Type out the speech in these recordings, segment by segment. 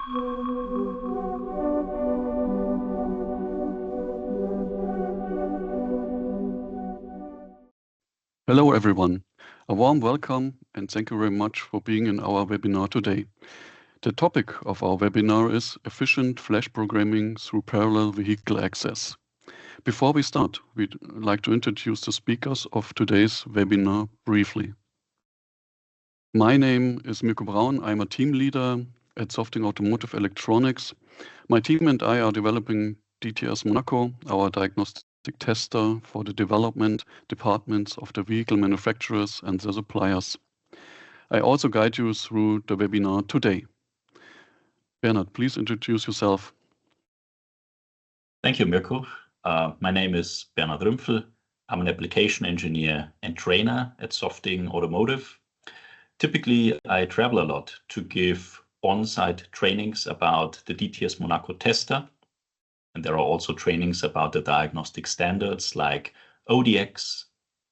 Hello everyone, a warm welcome and thank you very much for being in our webinar today. The topic of our webinar is efficient flash programming through parallel vehicle access. Before we start, we'd like to introduce the speakers of today's webinar briefly. My name is Mirko Braun. I'm a team leader at Softing Automotive Electronics. My team and I are developing DTS.monaco, our diagnostic tester for the development departments of the vehicle manufacturers and their suppliers. I also guide you through the webinar today. Bernhard, please introduce yourself. Thank you, Mirko. My name is Bernhard Rümpfel. I'm an application engineer and trainer at Softing Automotive. Typically, I travel a lot to give on-site trainings about the DTS.monaco tester. And there are also trainings about the diagnostic standards like ODX,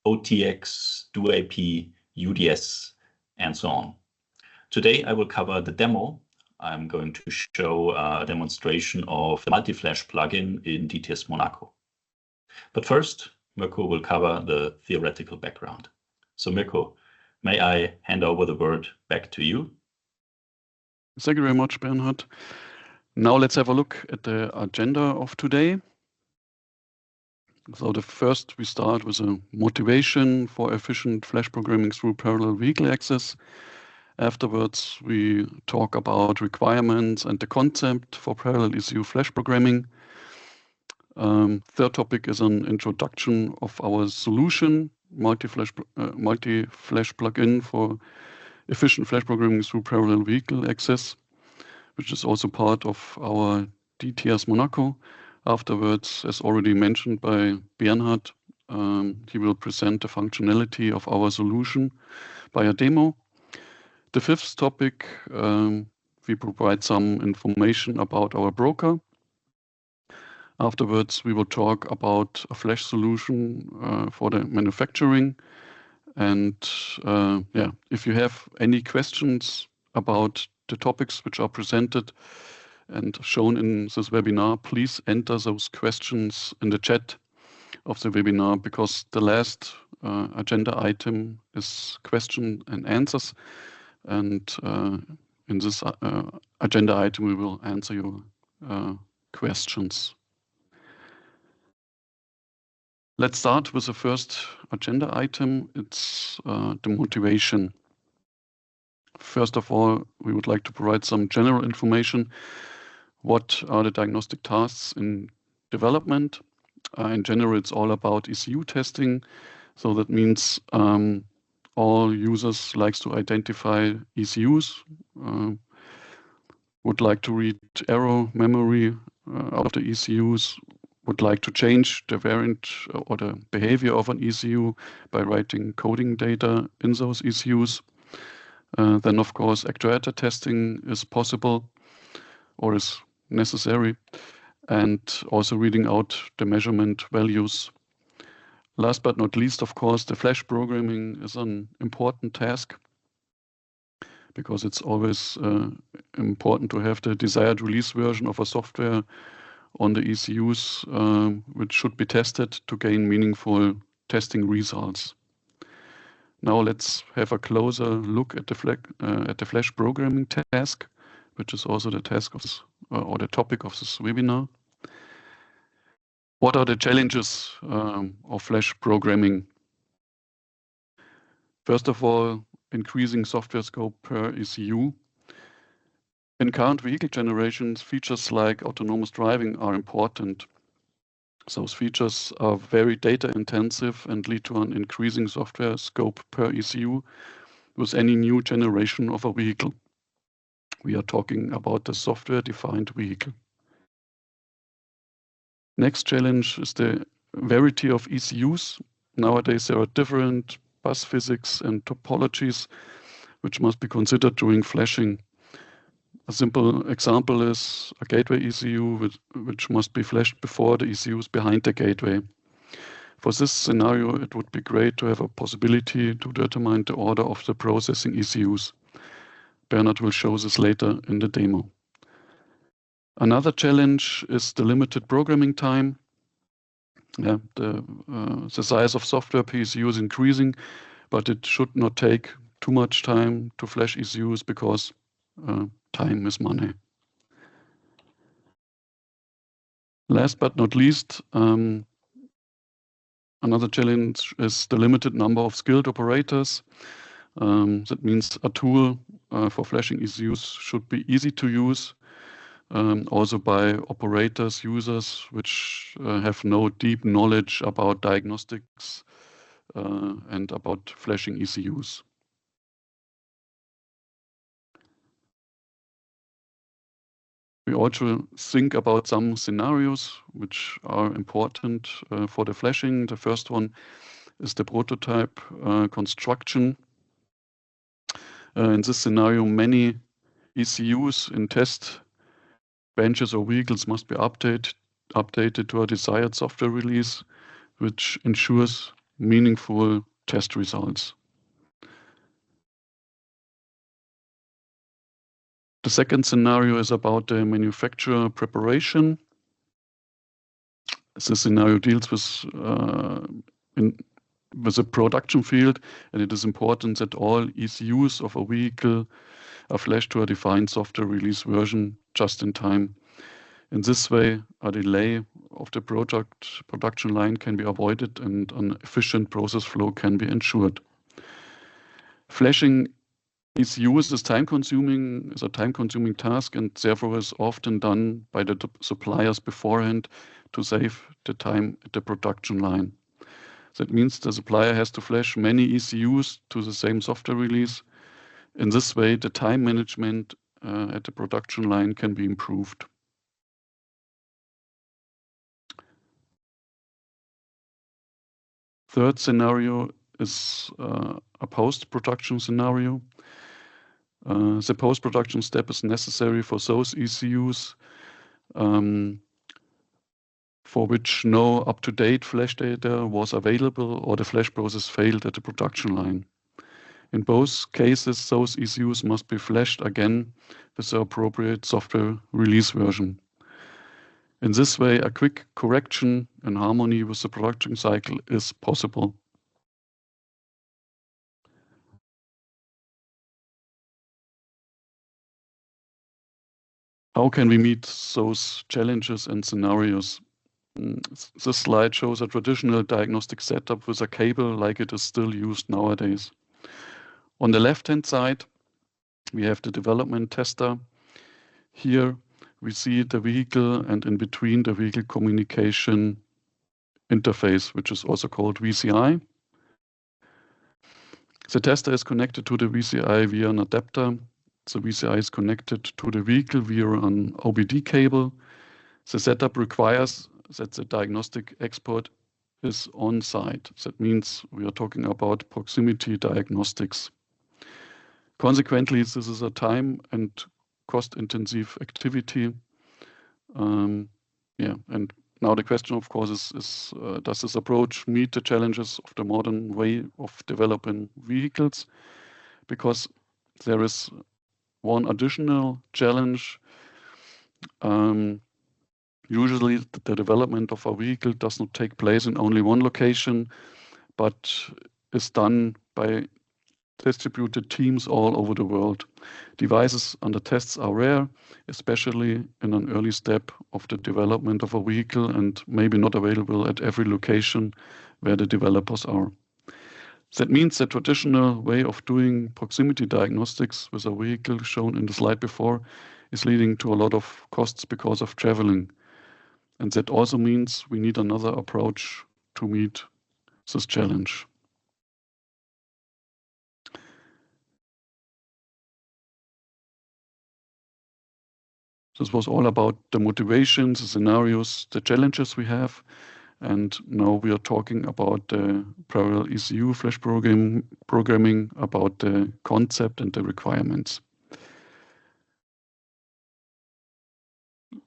OTX, DUAP, UDS, and so on. Today, I will cover the demo. I'm going to show a demonstration of the multi-flash plugin in DTS.monaco. But first, Mirko will cover the theoretical background. So Mirko, may I hand over the word back to you? Thank you very much, Bernhard. Now let's have a look at the agenda of today. So first we start with a motivation for efficient flash programming through parallel vehicle access. Afterwards, we talk about requirements and the concept for parallel ECU flash programming. Third topic is an introduction of our solution, multi-flash plugin for efficient flash programming through parallel vehicle access, which is also part of our DTS.monaco. Afterwards, as already mentioned by Bernhard, he will present the functionality of our solution by a demo. The fifth topic, we provide some information about our broker. Afterwards, we will talk about a flash solution for the manufacturing. And if you have any questions about the topics which are presented and shown in this webinar, please enter those questions in the chat of the webinar, because the last agenda item is question and answers. And in this agenda item, we will answer your questions. Let's start with the first agenda item. It's the motivation. First of all, we would like to provide some general information. What are the diagnostic tasks in development? In general, it's all about ECU testing. So that means all users likes to identify ECUs, would like to read error memory out of the ECUs, would like to change the variant or the behavior of an ECU by writing coding data in those ECUs. Then, of course, actuator testing is possible or is necessary, and also reading out the measurement values. Last but not least, of course, the flash programming is an important task, because it's always important to have the desired release version of a software on the ECUs, which should be tested to gain meaningful testing results. Now let's have a closer look at the flash programming task, which is also the task of this, or the topic of this webinar. What are the challenges of flash programming? First of all, increasing software scope per ECU. In current vehicle generations, features like autonomous driving are important. Those features are very data intensive and lead to an increasing software scope per ECU with any new generation of a vehicle. We are talking about the software-defined vehicle. Next challenge is the variety of ECUs. Nowadays, there are different bus physics and topologies which must be considered during flashing. A simple example is a gateway ECU which must be flashed before the ECUs behind the gateway. For this scenario, it would be great to have a possibility to determine the order of the processing ECUs. Bernhard will show this later in the demo. Another challenge is the limited programming time. Yeah, the size of software PSU is increasing, but it should not take too much time to flash ECUs because time is money. Last but not least, another challenge is the limited number of skilled operators. That means a tool for flashing ECUs should be easy to use, also by operators, users, which have no deep knowledge about diagnostics and about flashing ECUs. We also think about some scenarios which are important for the flashing. The first one is the prototype construction. In this scenario, many ECUs in test benches or vehicles must be updated to a desired software release, which ensures meaningful test results. The second scenario is about the manufacturer preparation. This scenario deals with a production field, and it is important that all ECUs of a vehicle are flashed to a defined software release version just in time. In this way, a delay of the production line can be avoided and an efficient process flow can be ensured. Flashing ECUs is a time-consuming task, and therefore is often done by the suppliers beforehand to save the time at the production line. That means the supplier has to flash many ECUs to the same software release. In this way, the time management at the production line can be improved. Third scenario is a post-production scenario. The post-production step is necessary for those ECUs for which no up-to-date flash data was available or the flash process failed at the production line. In both cases, those ECUs must be flashed again with the appropriate software release version. In this way, a quick correction in harmony with the production cycle is possible. How can we meet those challenges and scenarios? This slide shows a traditional diagnostic setup with a cable like it is still used nowadays. On the left-hand side, we have the development tester. Here we see the vehicle and in between the vehicle communication interface, which is also called VCI. The tester is connected to the VCI via an adapter. The VCI is connected to the vehicle via an OBD cable. The setup requires that the diagnostic expert is on site. That means we are talking about proximity diagnostics. Consequently, this is a time and cost-intensive activity. And now the question, of course, is does this approach meet the challenges of the modern way of developing vehicles? Because there is one additional challenge. Usually the development of a vehicle does not take place in only one location, but is done by distributed teams all over the world. Devices under tests are rare, especially in an early step of the development of a vehicle, and maybe not available at every location where the developers are. That means the traditional way of doing proximity diagnostics with a vehicle shown in the slide before is leading to a lot of costs because of traveling. And that also means we need another approach to meet this challenge. This was all about the motivations, the scenarios, the challenges we have. And now we are talking about the parallel ECU flash programming, about the concept and the requirements.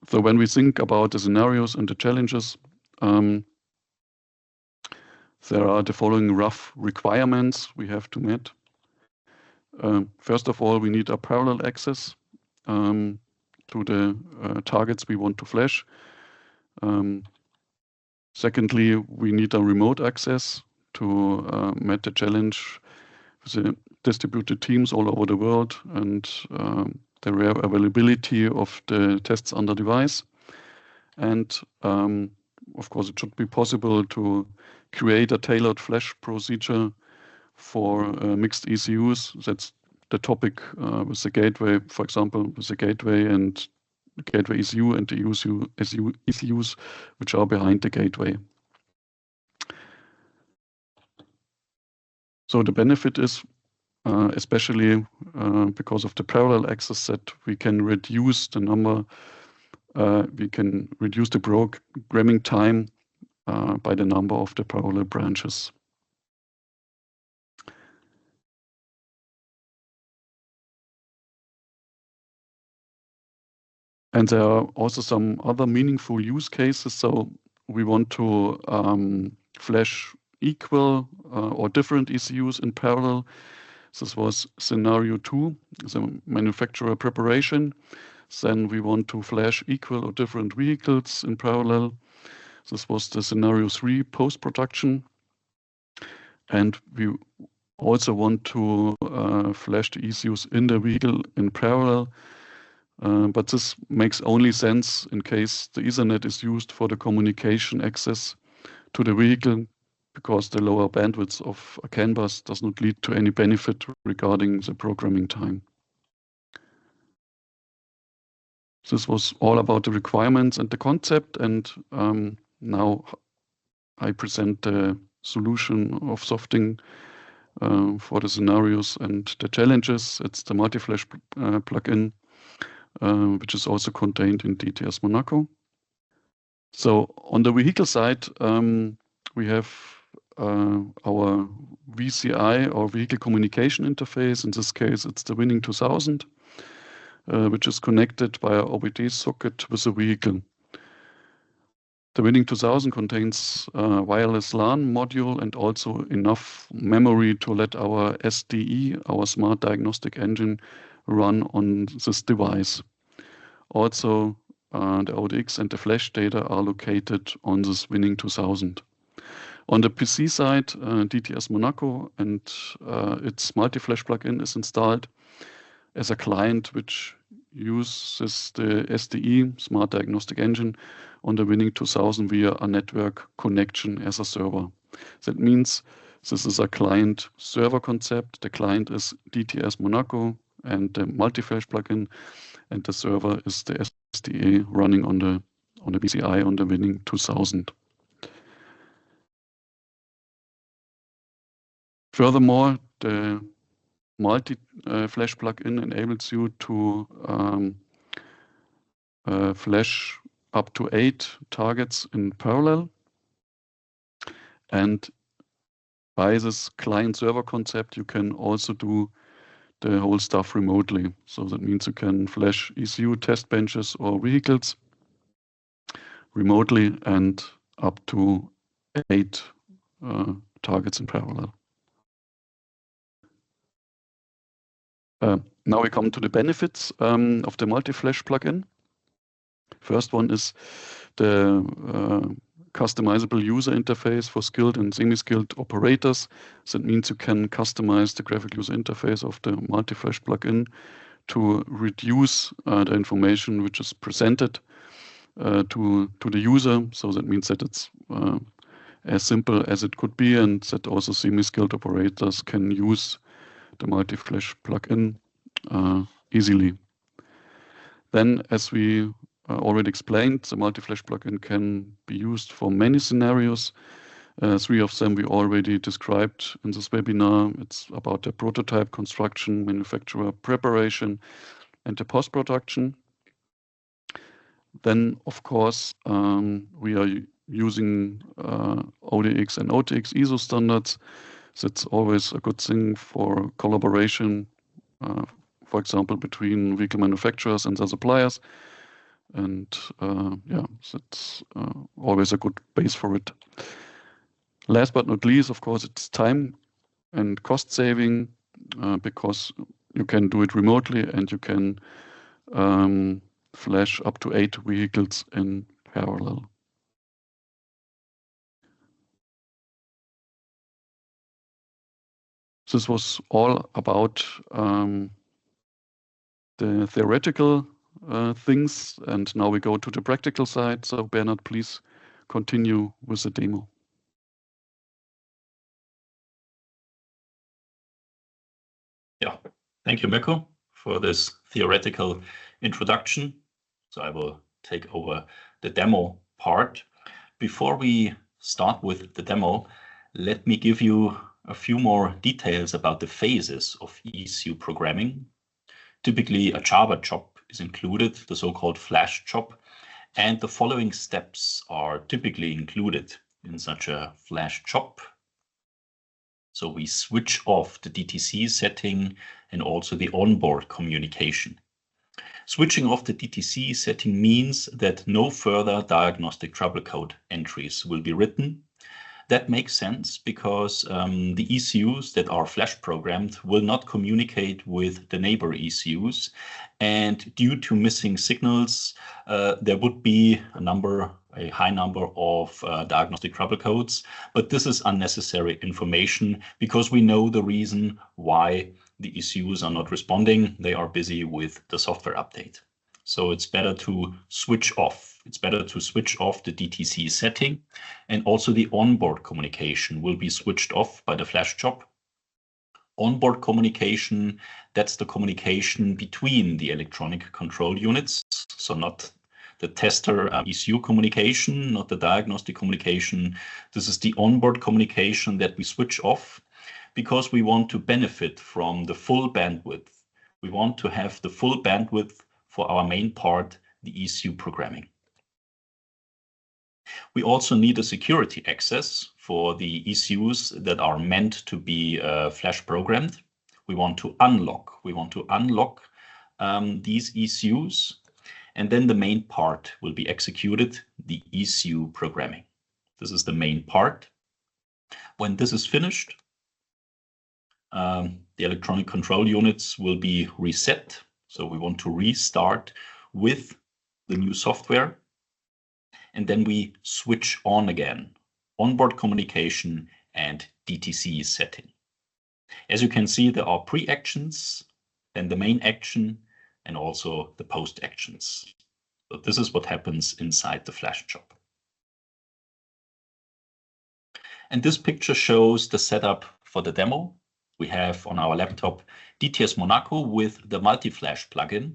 So when we think about the scenarios and the challenges, there are the following rough requirements we have to meet. First of all, we need a parallel access. to the targets we want to flash. Secondly, we need a remote access to meet the challenge with the distributed teams all over the world and the rare availability of the tests under device. And of course, it should be possible to create a tailored flash procedure for mixed ECUs. That's the topic with the gateway, for example, with the gateway and gateway ECU and the ECUs which are behind the gateway. So the benefit is, especially because of the parallel access, that we can reduce the number, we can reduce the programming time by the number of the parallel branches. And there are also some other meaningful use cases. So we want to flash equal or different ECUs in parallel. This was scenario 2, the manufacturer preparation. Then we want to flash equal or different vehicles in parallel. This was the scenario 3, post-production. And we also want to flash the ECUs in the vehicle in parallel. But this makes only sense in case the Ethernet is used for the communication access to the vehicle, because the lower bandwidth of a CAN bus does not lead to any benefit regarding the programming time. This was all about the requirements and the concept, and now I present the solution of Softing for the scenarios and the challenges. It's the multi-flash plugin, which is also contained in DTS.monaco. So on the vehicle side, we have our VCI, or vehicle communication interface. In this case, it's the Winning 2000, which is connected via OBD socket with the vehicle. The Winning 2000 contains a wireless LAN module and also enough memory to let our SDE, our Smart Diagnostic Engine, run on this device. Also, the ODX and the flash data are located on this Winning 2000. On the PC side, DTS.monaco and its multi-flash plugin is installed as a client which uses the SDE, Smart Diagnostic Engine, on the Winning 2000 via a network connection as a server. That means this is a client-server concept. The client is DTS.monaco and the multi-flash plugin, and the server is the SDE running on the VCI on the Winning 2000. Furthermore, the multi-flash plugin enables you to flash up to 8 targets in parallel. And by this client-server concept, you can also do the whole stuff remotely. So that means you can flash ECU test benches or vehicles remotely and up to 8 targets in parallel. Now we come to the benefits of the multi-flash plugin. First one is the customizable user interface for skilled and semi-skilled operators. That means you can customize the graphic user interface of the multi-flash plugin to reduce the information which is presented to the user. So that means that it's as simple as it could be, and that also semi-skilled operators can use the multi-flash plugin easily. Then, as we already explained, the multi-flash plugin can be used for many scenarios. 3 of them we already described in this webinar. It's about the prototype construction, manufacturer preparation, and the post-production. Then, of course, we are using ODX and OTX ISO standards. That's always a good thing for collaboration, for example, between vehicle manufacturers and their suppliers. And yeah, that's always a good base for it. Last but not least, of course, it's time and cost saving, because you can do it remotely and you can flash up to 8 vehicles in parallel. This was all about the theoretical things, and now we go to the practical side. So Bernhard, please continue with the demo. Yeah, thank you, Mirko, for this theoretical introduction. So I will take over the demo part. Before we start with the demo, let me give you a few more details about the phases of ECU programming. Typically, a Java job is included, the so-called flash job, and the following steps are typically included in such a flash job. So we switch off the DTC setting and also the onboard communication. Switching off the DTC setting means that no further diagnostic trouble code entries will be written. That makes sense because the ECUs that are flash programmed will not communicate with the neighbor ECUs. And due to missing signals, there would be a high number of diagnostic trouble codes. But this is unnecessary information because we know the reason why the ECUs are not responding. They are busy with the software update. So it's better to switch off. It's better to switch off the DTC setting, and also the onboard communication will be switched off by the flash job. Onboard communication, that's the communication between the electronic control units. So not the tester ECU communication, not the diagnostic communication. This is the onboard communication that we switch off because we want to benefit from the full bandwidth. We want to have the full bandwidth for our main part, the ECU programming. We also need a security access for the ECUs that are meant to be flash programmed. We want to unlock these ECUs, and then the main part will be executed, the ECU programming. This is the main part. When this is finished, the electronic control units will be reset. So we want to restart with the new software, and then we switch on again, onboard communication and DTC setting. As you can see, there are pre-actions, then the main action, and also the post-actions. So this is what happens inside the flash job. And this picture shows the setup for the demo. We have on our laptop DTS.monaco with the multi-flash plugin.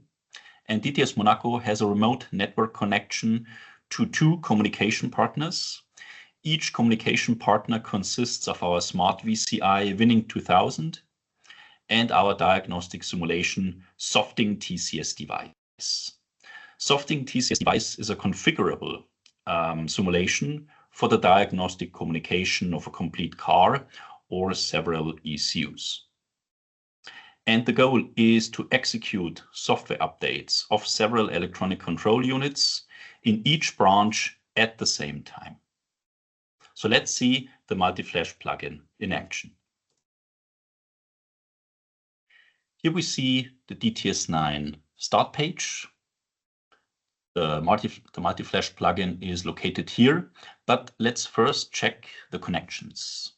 And DTS.monaco has a remote network connection to 2 communication partners. Each communication partner consists of our smart VCI Winning 2000 and our diagnostic simulation Softing TCS device. Softing TCS device is a configurable simulation for the diagnostic communication of a complete car or several ECUs. And the goal is to execute software updates of several electronic control units in each branch at the same time. So let's see the multi-flash plugin in action. Here we see the DTS9 start page. The multi-flash plugin is located here, but let's first check the connections.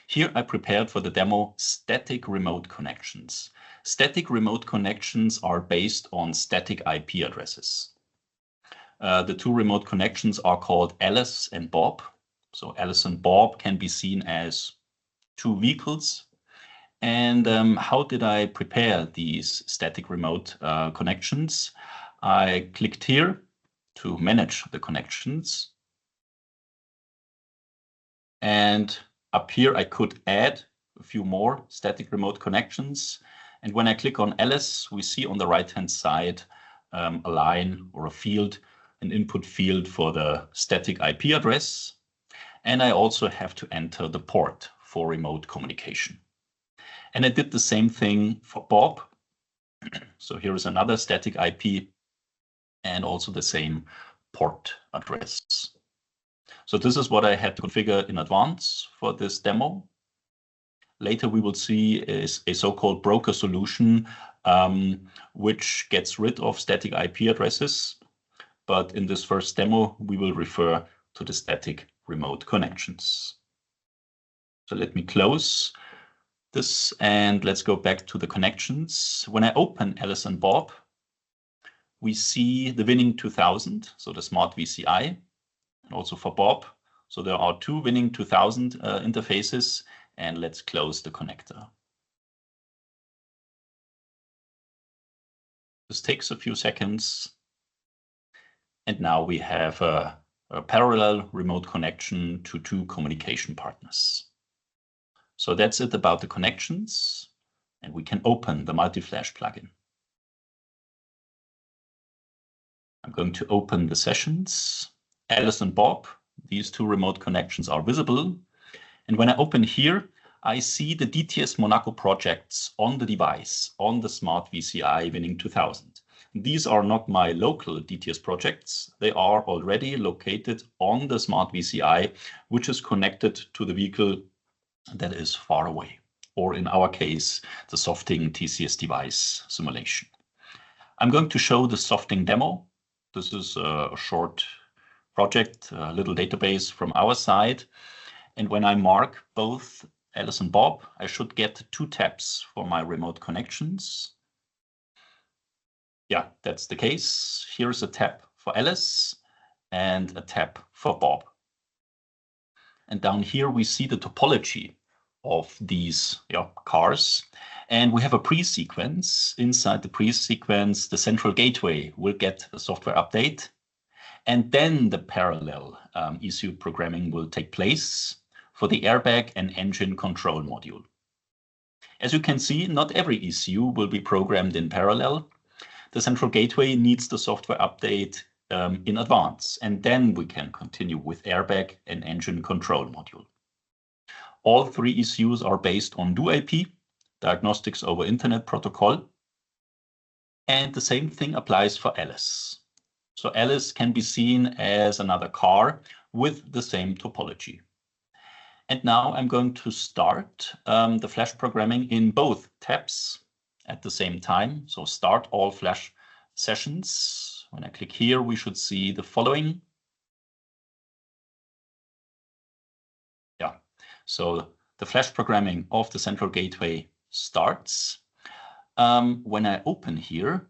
Here I prepared for the demo static remote connections. Static remote connections are based on static IP addresses. The 2 remote connections are called Alice and Bob. So Alice and Bob can be seen as 2 vehicles. And how did I prepare these static remote connections? I clicked here to manage the connections. And up here, I could add a few more static remote connections. And when I click on Alice, we see on the right-hand side a line or a field, an input field for the static IP address. And I also have to enter the port for remote communication. And I did the same thing for Bob. So here is another static IP and also the same port address. So this is what I had to configure in advance for this demo. later we will see is a so-called broker solution, which gets rid of static IP addresses. But in this first demo, we will refer to the static remote connections. So let me close this and let's go back to the connections. When I open Alice and Bob, we see the Winning 2000, so the smart VCI, and also for Bob. So there are two Winning 2000 interfaces, and let's close the connector. This takes a few seconds. And now we have a parallel remote connection to two communication partners. So that's it about the connections, and we can open the multi-flash plugin. I'm going to open the sessions. Alice and Bob, these two remote connections are visible. And when I open here, I see the DTS.monaco projects on the device, on the smart VCI Winning 2000. These are not my local DTS projects. They are already located on the smart VCI, which is connected to the vehicle that is far away, or in our case, the Softing TCS device simulation. I'm going to show the Softing demo. This is a short project, a little database from our side. And when I mark both Alice and Bob, I should get two tabs for my remote connections. Yeah, that's the case. Here's a tab for Alice and a tab for Bob. And down here we see the topology of these cars. And we have a pre-sequence. Inside the pre-sequence, the central gateway will get a software update. And then the parallel ECU programming will take place for the airbag and engine control module. As you can see, not every ECU will be programmed in parallel. The central gateway needs the software update in advance, and then we can continue with airbag and engine control module. All three ECUs are based on DoIP, Diagnostics over Internet Protocol, and the same thing applies for Alice. So Alice can be seen as another car with the same topology. And now I'm going to start the flash programming in both tabs at the same time. So start all flash sessions. When I click here, we should see the following. Yeah, so the flash programming of the central gateway starts. When I open here,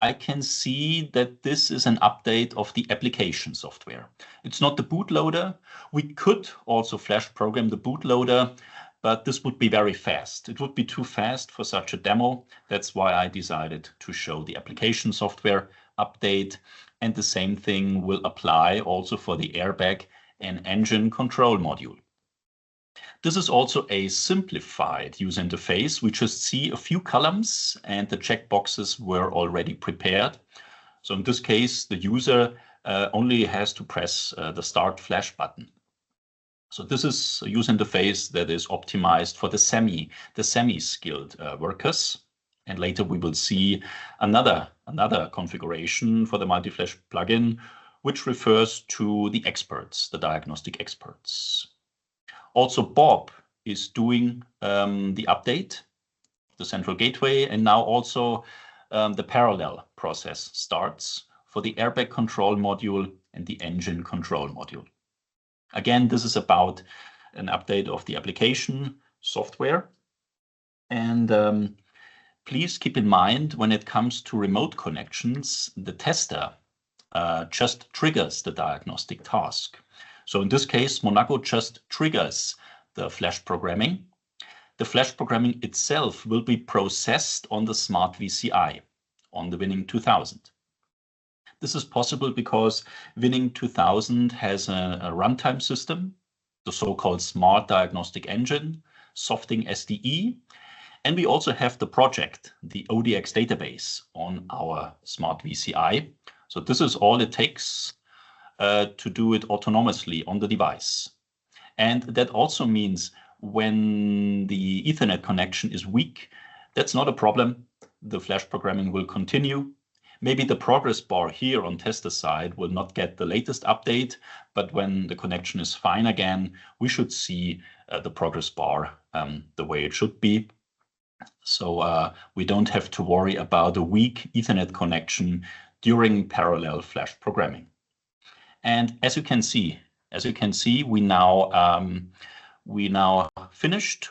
I can see that this is an update of the application software. It's not the bootloader. We could also flash program the bootloader, but this would be very fast. It would be too fast for such a demo. That's why I decided to show the application software update. And the same thing will apply also for the airbag and engine control module. This is also a simplified user interface. We just see a few columns and the checkboxes were already prepared. So in this case, the user only has to press the Start Flash button. So this is a user interface that is optimized for the semi-skilled workers. And later we will see another configuration for the multi-flash plugin, which refers to the experts, the diagnostic experts. Also, Bob is doing the update, the central gateway, and now also the parallel process starts for the airbag control module and the engine control module. Again, this is about an update of the application software. And please keep in mind, when it comes to remote connections, the tester just triggers the diagnostic task. So in this case, Monaco just triggers the flash programming. The flash programming itself will be processed on the smart VCI, on the Winning 2000. This is possible because Winning 2000 has a runtime system, the so-called Smart Diagnostic Engine, Softing SDE, and we also have the project, the ODX database, on our smart VCI. So this is all it takes to do it autonomously on the device. And that also means when the Ethernet connection is weak, that's not a problem. The flash programming will continue. Maybe the progress bar here on tester side will not get the latest update, but when the connection is fine again, we should see the progress bar the way it should be. So we don't have to worry about a weak Ethernet connection during parallel flash programming. And as you can see, we now finished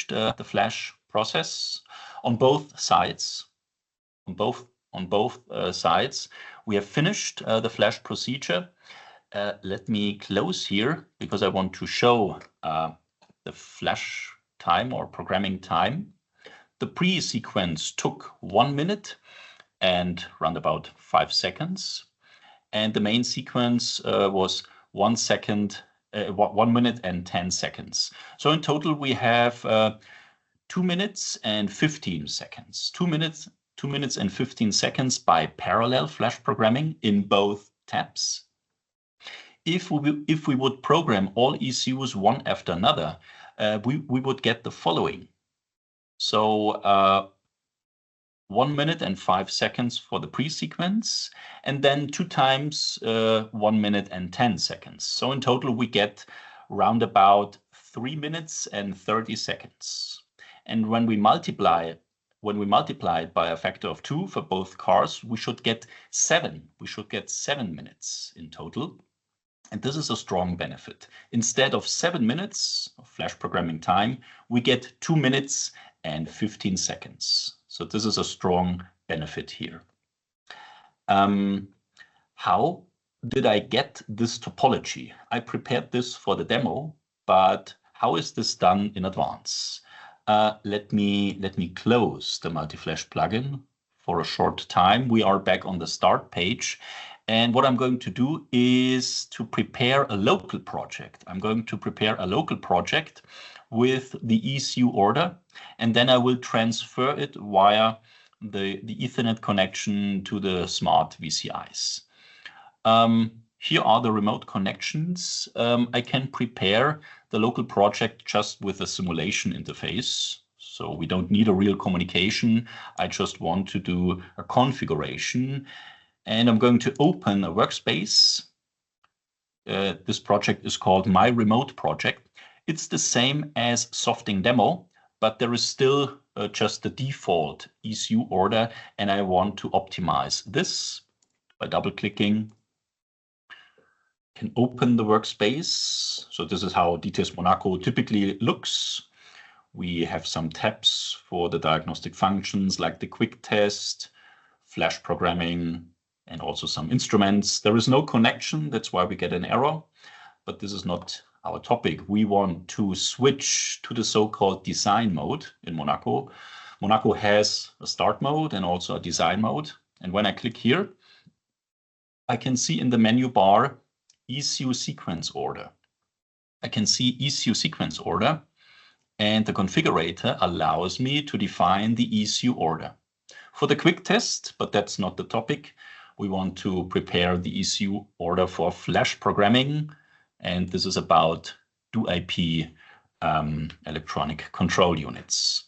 the flash process on both sides. On both sides, we have finished the flash procedure. Let me close here because I want to show the flash time or programming time. The pre-sequence took 1 minute and round about 5 seconds. And the main sequence was 1 minute and 10 seconds. So in total, we have 2 minutes and 15 seconds. 2 minutes and 15 seconds by parallel flash programming in both tabs. If we would program all ECUs one after another, we would get the following. So 1 minute and 5 seconds for the pre-sequence, and then 2 times 1 minute and 10 seconds. So in total, we get round about 3 minutes and 30 seconds. And when we multiply it by a factor of 2 for both cars, we should get 7. We should get 7 minutes in total. And this is a strong benefit. Instead of 7 minutes of flash programming time, we get 2 minutes and 15 seconds. So this is a strong benefit here. How did I get this topology? I prepared this for the demo, but how is this done in advance? Let me close the multi-flash plugin for a short time. We are back on the start page. And what I'm going to do is to prepare a local project. I'm going to prepare a local project with the ECU order, and then I will transfer it via the Ethernet connection to the smart VCIs. Here are the remote connections. I can prepare the local project just with a simulation interface. So we don't need a real communication. I just want to do a configuration. And I'm going to open a workspace. This project is called My Remote Project. It's the same as Softing Demo, but there is still just the default ECU order, and I want to optimize this by double-clicking. Can open the workspace. So this is how DTS.monaco typically looks. We have some tabs for the diagnostic functions like the quick test, flash programming, and also some instruments. There is no connection, that's why we get an error, but this is not our topic. We want to switch to the so-called design mode in Monaco. Monaco has a start mode and also a design mode. And when I click here, I can see in the menu bar ECU sequence order. I can see ECU sequence order, and the configurator allows me to define the ECU order. For the quick test, but that's not the topic, we want to prepare the ECU order for flash programming, and this is about DoIP electronic control units.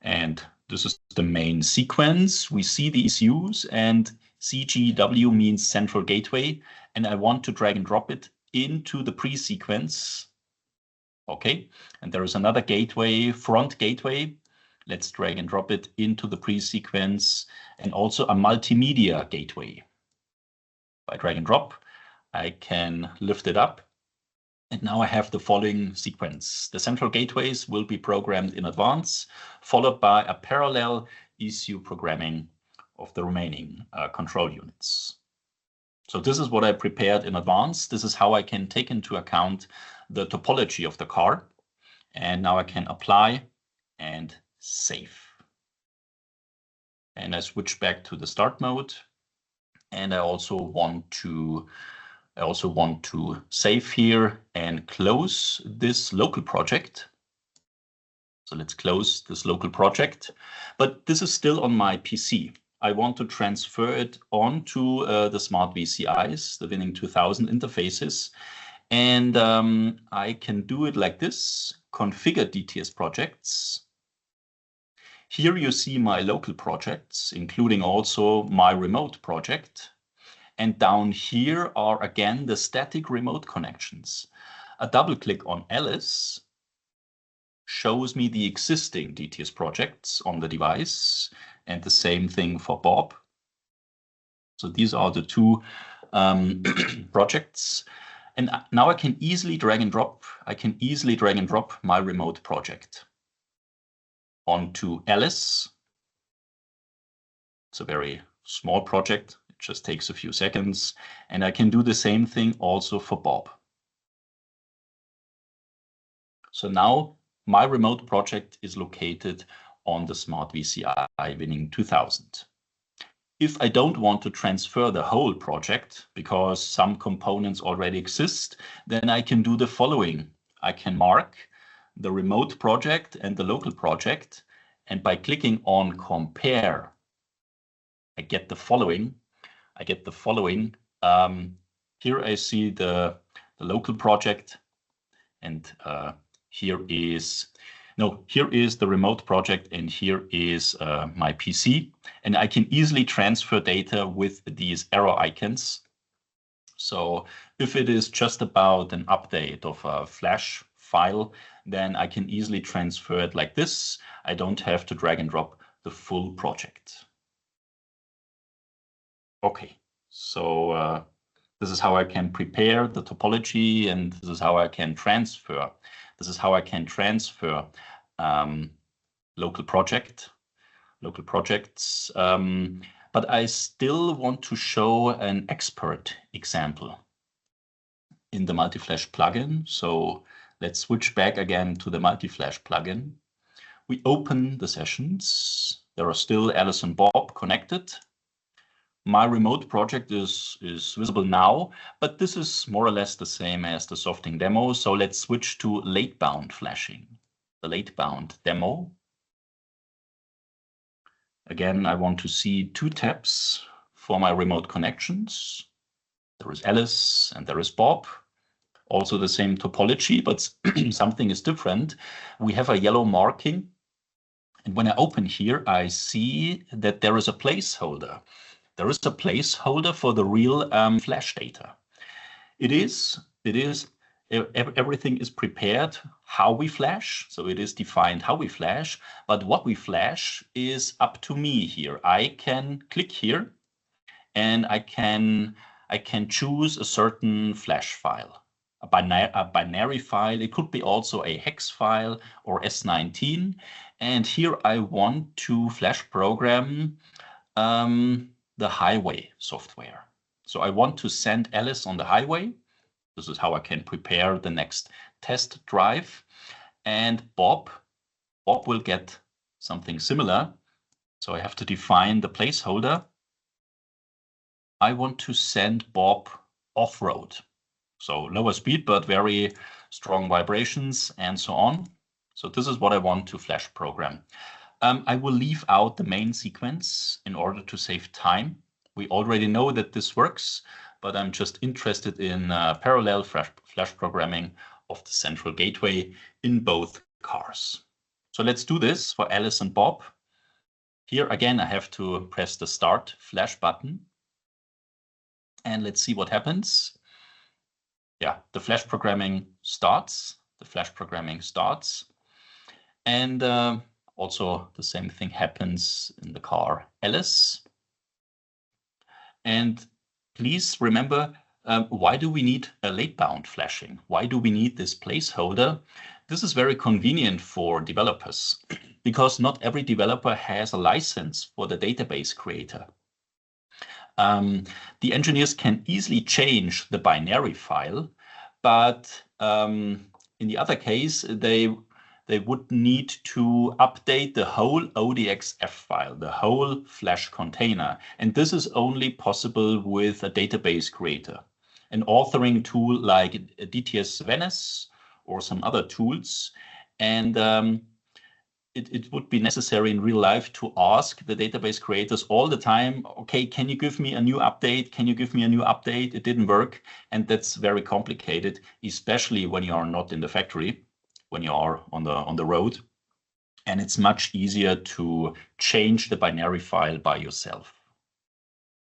And this is the main sequence. We see the ECUs, and CGW means central gateway, and I want to drag and drop it into the pre-sequence. Okay, and there is another gateway, front gateway. Let's drag and drop it into the pre-sequence, and also a multimedia gateway. By drag and drop, I can lift it up. And now I have the following sequence. The central gateways will be programmed in advance, followed by a parallel ECU programming of the remaining control units. So this is what I prepared in advance. This is how I can take into account the topology of the car. And now I can apply and save. And I switch back to the start mode. And I also want to save here and close this local project. So let's close this local project. But this is still on my PC. I want to transfer it onto the smart VCIs, the Winning 2000 interfaces. And I can do it like this, configure DTS projects. Here you see my local projects, including also my remote project. And down here are again the static remote connections. A double click on Alice shows me the existing DTS projects on the device, and the same thing for Bob. So these are the two projects. And now I can easily drag and drop. I can easily drag and drop my remote project onto Alice. It's a very small project. It just takes a few seconds. And I can do the same thing also for Bob. So now my remote project is located on the Smart VCI Winning 2000. If I don't want to transfer the whole project because some components already exist, then I can do the following. I can mark the remote project and the local project, and by clicking on compare, I get the following. Here I see the local project, and here is the remote project, and here is my PC. And I can easily transfer data with these arrow icons. So if it is just about an update of a Flash file, then I can easily transfer it like this. I don't have to drag and drop the full project. Okay, so this is how I can prepare the topology, and this is how I can transfer. This is how I can transfer local projects. But I still want to show an expert example in the Multi-Flash plugin. So let's switch back again to the Multi-Flash plugin. We open the sessions. There are still Alice and Bob connected. My remote project is visible now, but this is more or less the same as the Softing demo. So let's switch to Latebound flashing, the Latebound demo. Again, I want to see two tabs for my remote connections. There is Alice and there is Bob. Also the same topology, but something is different. We have a yellow marking. And when I open here, I see that there is a placeholder. There is a placeholder for the real flash data. Everything is prepared how we flash. So it is defined how we flash, but what we flash is up to me here. I can click here and I can choose a certain flash file, a binary file. It could be also a hex file or S19. And here I want to flash program the highway software. So I want to send Alice on the highway. This is how I can prepare the next test drive. And Bob will get something similar. So I have to define the placeholder. I want to send Bob off-road. So lower speed, but very strong vibrations and so on. So this is what I want to flash program. I will leave out the main sequence in order to save time. We already know that this works, but I'm just interested in parallel flash programming of the central gateway in both cars. So let's do this for Alice and Bob. Here again, I have to press the Start Flash button. And let's see what happens. Yeah, the flash programming starts. And also the same thing happens in the car Alice. And please remember, why do we need a Latebound flashing? Why do we need this placeholder? This is very convenient for developers because not every developer has a license for the database creator. The engineers can easily change the binary file, but in the other case, they would need to update the whole ODXF file, the whole flash container. And this is only possible with a database creator. An authoring tool like DTS Venice or some other tools. And it would be necessary in real life to ask the database creators all the time, okay, can you give me a new update? Can you give me a new update? It didn't work. And that's very complicated, especially when you are not in the factory, when you are on the road. And it's much easier to change the binary file by yourself.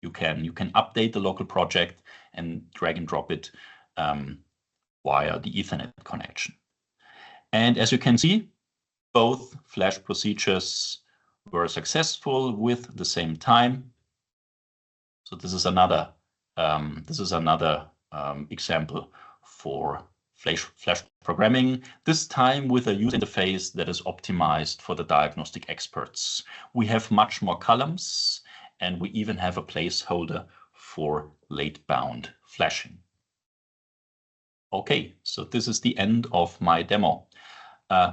You can update the local project and drag and drop it via the Ethernet connection. And as you can see, both flash procedures were successful with the same time. So this is another example for flash programming, this time with a user interface that is optimized for the diagnostic experts. We have much more columns, and we even have a placeholder for Latebound flashing. Okay, so this is the end of my demo.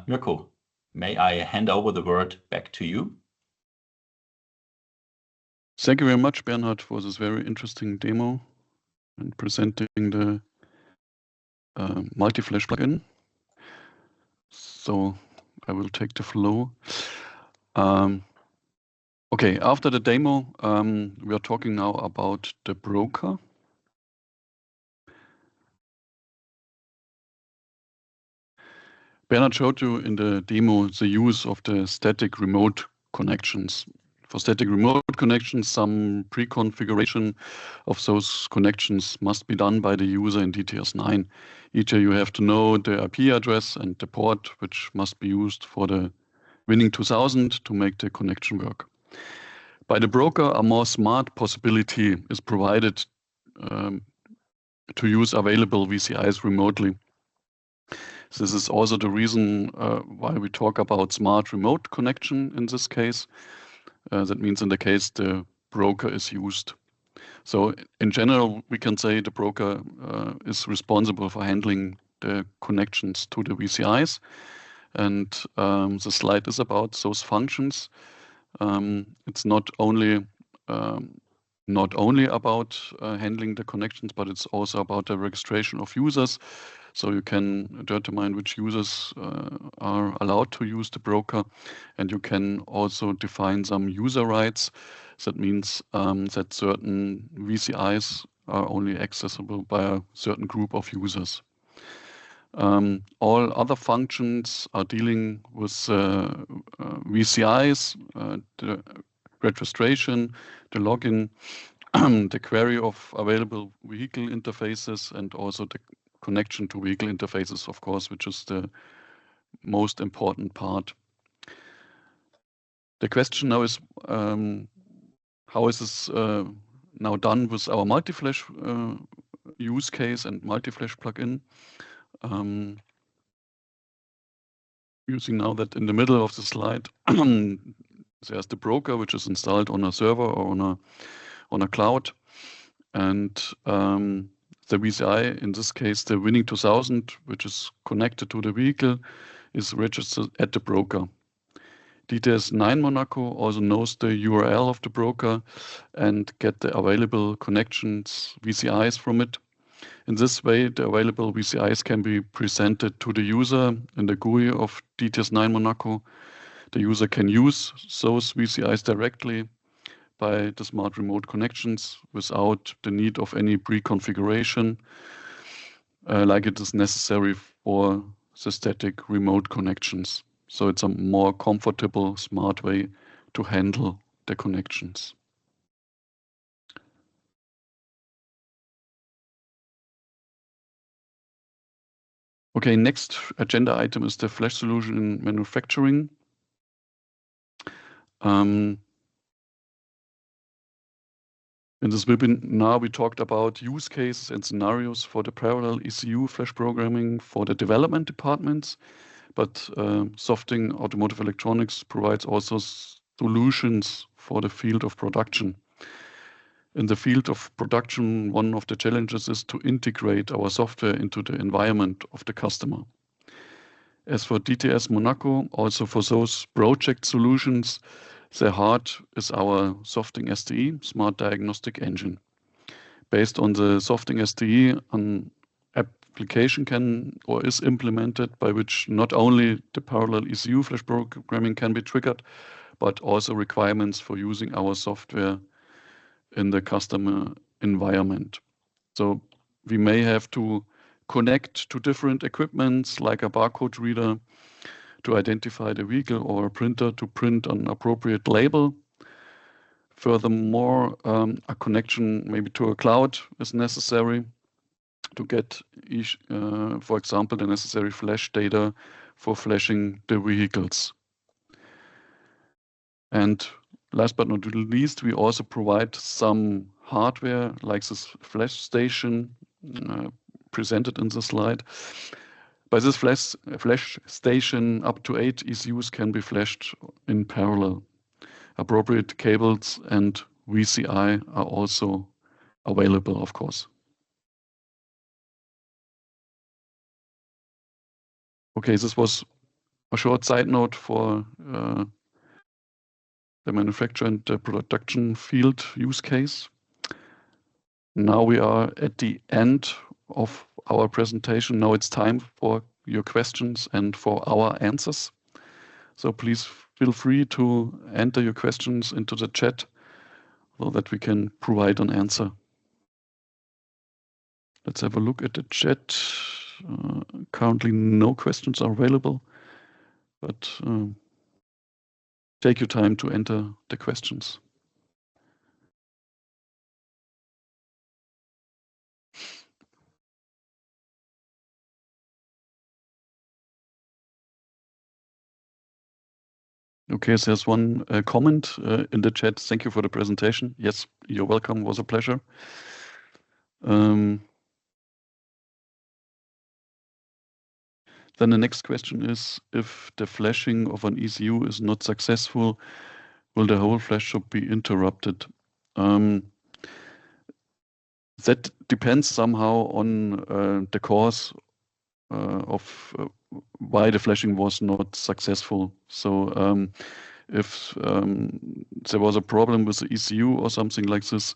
Mirko, may I hand over the word back to you? Thank you very much, Bernhard, for this very interesting demo and presenting the multi-flash plugin. So I will take the flow. Okay, after the demo, we are talking now about the broker. Bernhard showed you in the demo the use of the static remote connections. For static remote connections, some pre-configuration of those connections must be done by the user in DTS9. Each you have to know the IP address and the port, which must be used for the winning 2000 to make the connection work. By the broker, a more smart possibility is provided to use available VCIs remotely. This is also the reason why we talk about smart remote connection in this case. That means in the case the broker is used. So in general, we can say the broker is responsible for handling the connections to the VCIs. And the slide is about those functions. It's not only about handling the connections, but it's also about the registration of users. So you can determine which users are allowed to use the broker, and you can also define some user rights. That means that certain VCIs are only accessible by a certain group of users. All other functions are dealing with VCIs, the registration, the login, the query of available vehicle interfaces, and also the connection to vehicle interfaces, of course, which is the most important part. The question now is, how is this now done with our multi-flash use case and multi-flash plugin? Using now that in the middle of the slide, there's the broker, which is installed on a server or on a cloud, and the VCI, in this case, the winning 2000, which is connected to the vehicle, is registered at the broker. DTS.monaco also knows the URL of the broker and get the available connections, VCIs from it. In this way, the available VCIs can be presented to the user in the GUI of DTS.monaco. The user can use those VCIs directly by the smart remote connections without the need of any pre-configuration like it is necessary for the static remote connections. So it's a more comfortable, smart way to handle the connections. Okay, next agenda item is the flash solution in manufacturing. In this webinar, we talked about use cases and scenarios for the parallel ECU flash programming for the development departments, but Softing Automotive Electronics provides also solutions for the field of production. In the field of production, one of the challenges is to integrate our software into the environment of the customer. As for DTS.monaco, also for those project solutions, the heart is our Softing SDE, Smart Diagnostic Engine. Based on the Softing SDE, an application can or is implemented by which not only the parallel ECU flash programming can be triggered, but also requirements for using our software in the customer environment. So we may have to connect to different equipments like a barcode reader to identify the vehicle or a printer to print an appropriate label. Furthermore, a connection maybe to a cloud is necessary to get, for example, the necessary flash data for flashing the vehicles. And last but not least, we also provide some hardware like this flash station presented in the slide. By this flash station, up to 8 ECUs can be flashed in parallel. Appropriate cables and VCI are also available, of course. Okay, this was a short side note for the manufacture and the production field use case. Now we are at the end of our presentation. Now it's time for your questions and for our answers. So please feel free to enter your questions into the chat so that we can provide an answer. Let's have a look at the chat. Currently no questions are available, but take your time to enter the questions. Okay, so there's one comment in the chat. Thank you for the presentation. Yes, you're welcome. It was a pleasure. Then the next question is, if the flashing of an ECU is not successful, will the whole flash shop be interrupted? That depends somehow on the cause of why the flashing was not successful. So if there was a problem with the ECU or something like this,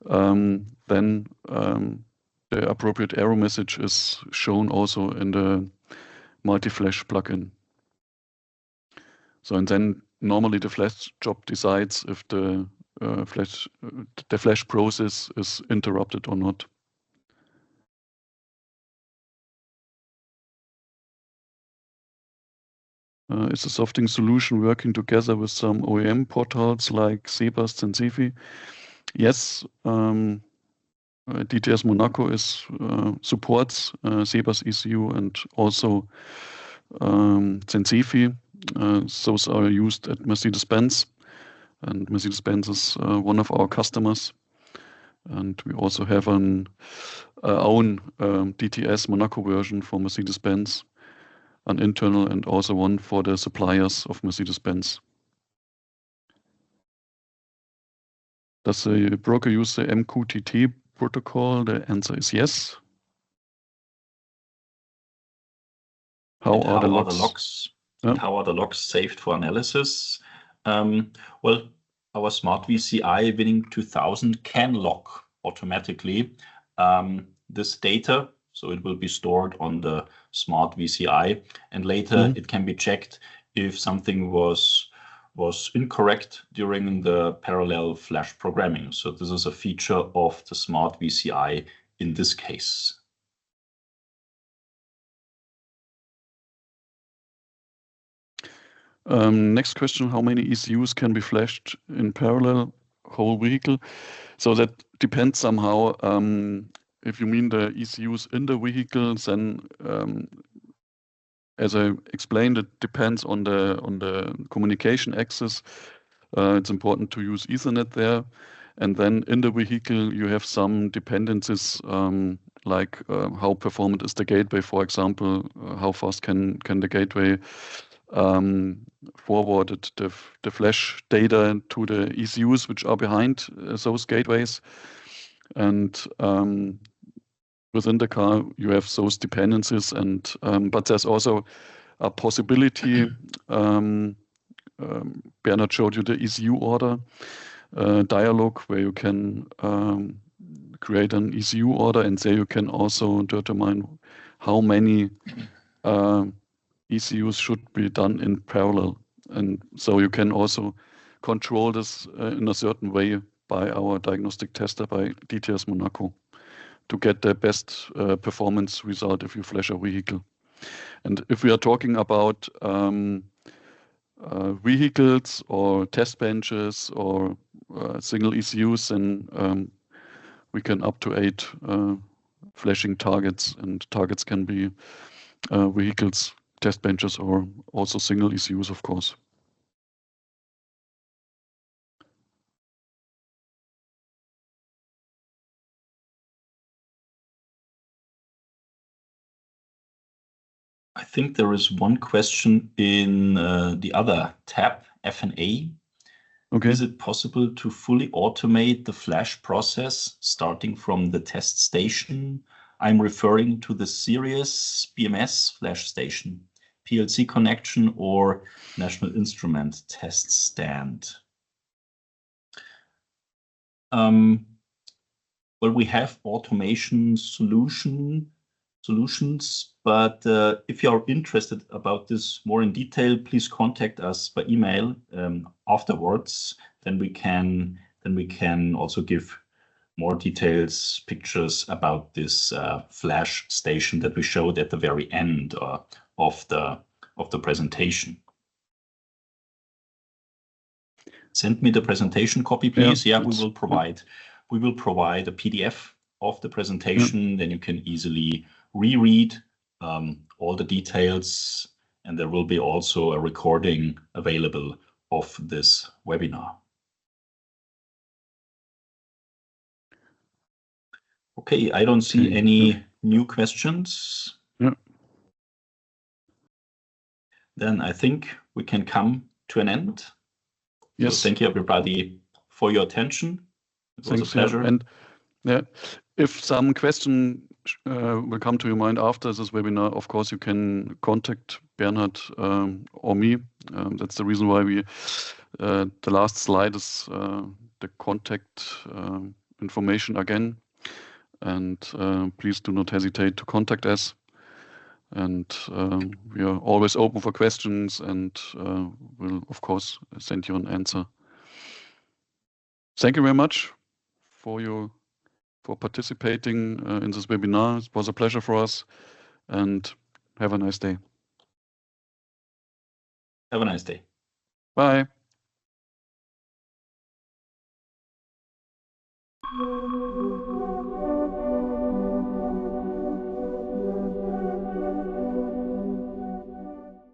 then the appropriate error message is shown also in the multi-flash plugin. So, and then normally the flash job decides if the flash process is interrupted or not. Is the softing solution working together with some OEM portals like Sebas, Sensifi? Yes, DTS.monaco supports Sebas ECU and also Sensifi. Those are used at Mercedes-Benz, and Mercedes-Benz is one of our customers. And we also have an own DTS.monaco version for Mercedes-Benz, an internal and also one for the suppliers of Mercedes-Benz. Does the broker use the MQTT protocol? The answer is yes. How are the logs? How are the logs saved for analysis? Well, our smart VCI winning 2000 can log automatically this data. So it will be stored on the smart VCI, and later it can be checked if something was incorrect during the parallel flash programming. So this is a feature of the smart VCI in this case. Next question, how many ECUs can be flashed in parallel whole vehicle? So that depends somehow. If you mean the ECUs in the vehicles, then as I explained, it depends on the communication access. It's important to use Ethernet there. And then in the vehicle, you have some dependencies like how performant is the gateway, for example, how fast can the gateway forward the flash data to the ECUs which are behind those gateways. And within the car, you have those dependencies, and but there's also a possibility. Bernard showed you the ECU order dialog where you can create an ECU order, and there you can also determine how many ECUs should be done in parallel. And so you can also control this in a certain way by our diagnostic tester, by DTS.monaco, to get the best performance result if you flash a vehicle. And if we are talking about vehicles or test benches or single ECUs, then we can up to 8 flashing targets, and targets can be vehicles test benches or also single ECUs, of course. I think there is one question in the other tab, F&A. Okay. Is it possible to fully automate the flash process starting from the test station? I'm referring to the serious BMS flash station, PLC connection, or National Instrument test stand. Well, we have automation solutions, but if you are interested about this more in detail, please contact us by email afterwards. Then we can also give more details, pictures about this flash station that we showed at the very end of the presentation. Send me the presentation copy, please. Yeah, we will provide a PDF of the presentation. Then you can easily reread all the details, and there will be also a recording available of this webinar. Okay, I don't see any new questions. Then I think we can come to an end. Yes. So thank you, everybody, for your attention. It was a pleasure. And if some question will come to your mind after this webinar, of course, you can contact Bernhard or me. That's the reason why we the last slide is the contact information again. And please do not hesitate to contact us. And we are always open for questions, and we'll, of course, send you an answer. Thank you very much for participating in this webinar. It was a pleasure for us, and have a nice day. Have a nice day. Bye.